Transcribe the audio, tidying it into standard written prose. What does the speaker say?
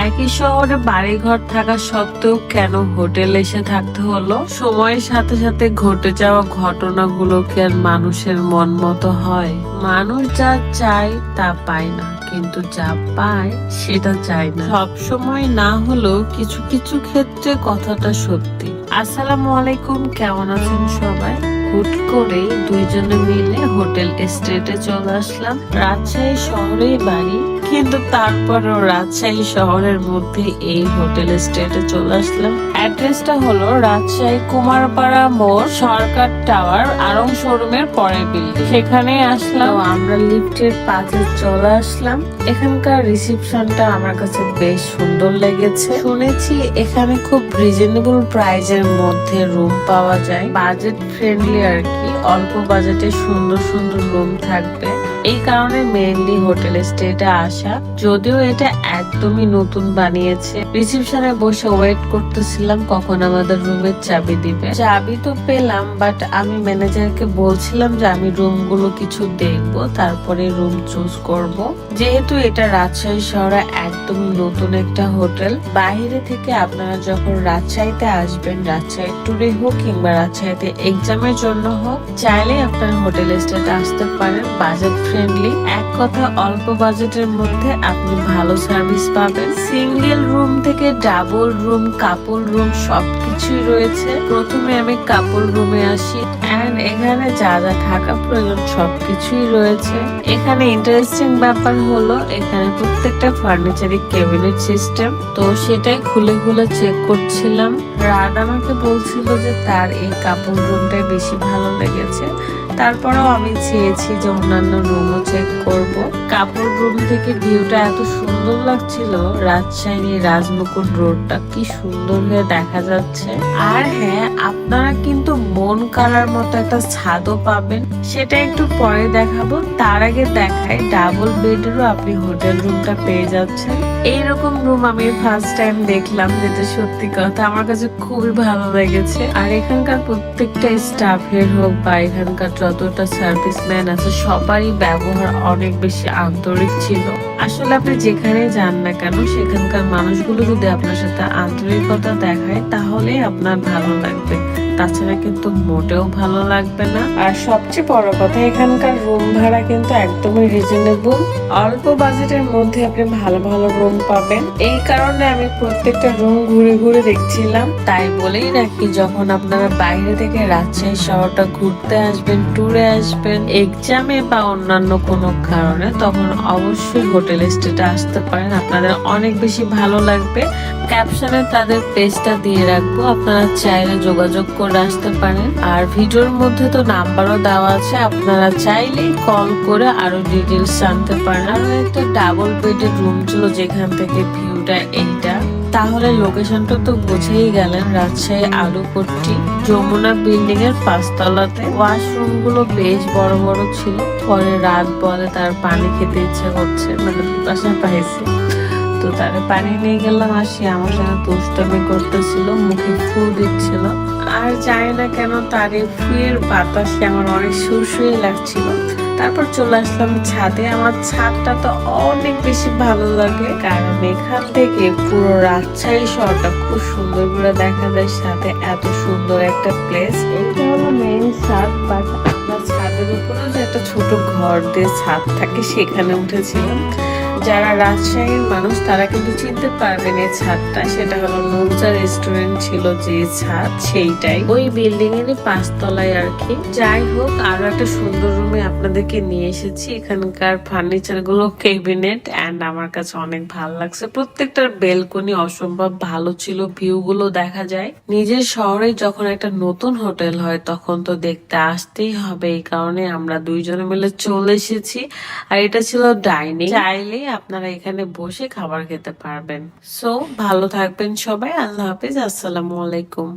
একই শহরে বাড়িঘর থাকা সত্ত্বেও কেন হোটেল এসে থাকতে হলো? সময়ের সাথে সাথে ঘটে যাওয়া ঘটনাগুলো কি আর মানুষের মন মতো হয়? মানুষ যা চায় তা পায় না, কিন্তু যা পায় সেটা চায় না। সব সময় না হলেও কিছু কিছু ক্ষেত্রে কথাটা সত্যি। আসসালামু আলাইকুম, কেমন আছেন সবাই? হুট করে দুইজনে মিলে হোটেল এস্টেটে চলে আসলাম। রাজশাহী শহরেই বাড়ি, কিন্তু তারপরও রাজশাহী শহরের মধ্যে এই হোটেল এস্টেটে চলে আসলাম। অ্যাড্রেসটা হলো রাজশাহী কুমারপাড়া মোড়, সরকার টাওয়ার, আরং শোরুমের পরের বিল্ডিং। সেখানে আসলাম, আমরা লিফটের পাশে চলে আসলাম। এখানকার রিসিপশনটা আমার কাছে বেশ সুন্দর লেগেছে। শুনেছি এখানে খুব রিজনেবল প্রাইজের মধ্যে রুম পাওয়া যায়, বাজেট ফ্রেন্ডলি আর কি। অল্প বাজেটে সুন্দর সুন্দর রুম থাকবে, এই কারণে মেইনলি হোটেল স্টেতে আসা। যদিও এটা একদমই নতুন বানিয়েছে। রিসেপশনে বসে ওয়েট করতেছিলাম কখন আমাদের রুমের চাবি দিবে। চাবি তো পেলাম, বাট আমি ম্যানেজারকে বলছিলাম যে আমি রুমগুলো কিছু দেখবো, তারপরে রুম চুজ করব। যেহেতু এটা রাজশাহী শহরে একদমই নতুন একটা হোটেল, বাইরে থেকে আপনারা যখন রাজশাহীতে আসবেন, রাজশাহী ট্যুরে হোক কিংবা রাজশাহীতে এক্সামের জন্য হোক, চাইলে আপনারা হোটেল স্টেতে আসতে পারেন। বাজেট ফ্রেন্ডলি, এক কথা অল্প বাজেটের মধ্যে আপনি ভালো সার্ভিস পাবেন। সিঙ্গেল রুম থেকে ডাবল রুম, কাপল রুম সবকিছুই রয়েছে। প্রথমে আমি কাপল রুমে আসি, এন্ড এখানে যা যা থাকা প্রয়োজন সবকিছুই রয়েছে। এখানে ইন্টারেস্টিং ব্যাপার হলো এখানে প্রত্যেকটা ফার্নিচারে ক্যাবিনেট সিস্টেম, তো সেটাই খুলে খুলে চেক করছিলাম। রাত আমাকে বলছিল যে তার এই কাপল রুমটাই বেশি ভালো লেগেছে। তারপরেও আমি চেয়েছি যে অন্যান্য রুমও চেক করব। কাপড় রুম থেকে ভিউটা এত সুন্দর লাগছিল, রাজশাহী রাজমুকুট রোডটা কি সুন্দর হয়ে দেখা যাচ্ছে। আর হ্যাঁ, আপনারা কিন্তু মন কাড়ার মতো একটা ছাদও পাবেন, সেটা একটু পরে দেখাবো। তার আগে দেখাই ডাবল বেডেরও আপনি হোটেল রুমটা পেয়ে যাচ্ছেন। এইরকম রুম আমি ফার্স্ট টাইম দেখলাম, যেটা সত্যি কথা আমার কাছে খুবই ভালো লেগেছে। আর এখানকার প্রত্যেকটা স্টাফের হোক বা এখানকার যতটা সার্ভিসম্যান আছে সবারই ব্যবহার অনেক বেশি আন্তরিক ছিল। আসলে আপনি যেখানে যান না কেন, সেখানকার মানুষগুলো যদি আপনার সাথে আন্তরিকতা দেখায় তাহলে আপনার ভালো লাগবে, তাছাড়া কিন্তু মোটেও ভালো লাগবে না। আর সবচেয়ে বড় কথা, এখানকার রুম ভাড়া কিন্তু একদমই রিজনেবল। অল্প বাজেটের মধ্যে আপনি ভালো ভালো রুম পাবেন। এই কারণে আমি প্রত্যেকটা রুম ঘুরে ঘুরে দেখছিলাম। তাই বলেই রাখি, যখন আপনারা বাইরে থেকে রাজশাহী শহরটা ঘুরতে আসবেন, ট্যুরে আসবেন, এক্সামে বা অন্যান্য কোনো কারণে, তখন অবশ্যই হোটেল স্টেতে আসতে পারেন। আপনাদের অনেক বেশি ভালো লাগবে। ক্যাপশনে তাদের পেজটা দিয়ে রাখবো, আপনারা চাইলে যোগাযোগ করে আসতে পারেন। আর ভিডিওর মধ্যে তো নাম্বারও দেওয়া আছে, আপনারা চাইলেই কল করে আরো ডিটেলস জানতে পারেন। আর একটা ডাবল বেডের রুম ছিল, যেখান থেকে ভিউটা এইটা। তাহলে লোকেশনটা তো বুঝেই গেলেন, রাজশাহী আলুপট্টি যমুনা বিল্ডিং এর 5 তলাতে। ওয়াশরুম গুলো বেশ বড় বড় ছিল। পরে রাত বলে তার পানি খেতে ইচ্ছে করছে, মানে বাসা পাইছে, তো তারা পানি নিয়ে গেলাম। আর সে আমার সাথে দুষ্টামি করতেছিল, মুখে ফু দিচ্ছিল। আর জানি না কেন তার এই ফুয়ের বাতাসে আমার অনেক সুরসুরি লাগছিল। তারপর চলে আসলাম ছাদে। আমার ছাদটা তো অনেক বেশি ভালো লাগে, কারণ এখান থেকে পুরো রাজশাহী শহরটা খুব সুন্দর করে দেখা যায়, সাথে এত সুন্দর একটা প্লেস। এটা হলো মেইন ছাদ, বাট আমরা ছাদের উপরে যে একটা ছোট ঘর দিয়ে ছাদ থাকে সেখানে উঠেছিলাম। যারা রাজশাহীর মানুষ তারা কিন্তু চিনতে পারবেন এই ছাদটা, সেটা হলো নৌজা রেস্টুরেন্ট ছিল যে ছাদ, সেইটাই ওই বিল্ডিং এরই 5 তলায় আর কি। যাই হোক, আরো একটা সুন্দর রুমে আপনাদেরকে নিয়ে এসেছি। এখানকার ফার্নিচার গুলো ক্যাবিনেট, এন্ড আমার কাছে অনেক ভালো লাগছে। প্রত্যেকটার বেলকনি অসম্ভব ভালো ছিল, ভিউ গুলো দেখা যায়। নিজের শহরে যখন একটা নতুন হোটেল হয় তখন তো দেখতে আসতেই হবে, এই কারণে আমরা দুইজনে মিলে চলে এসেছি। আর এটা ছিল ডাইনিং, চাইলে আপনারা এখানে বসে খাবার খেতে পারবেন। সো ভালো থাকবেন সবাই, আল্লাহ হাফিজ, আসসালামু আলাইকুম।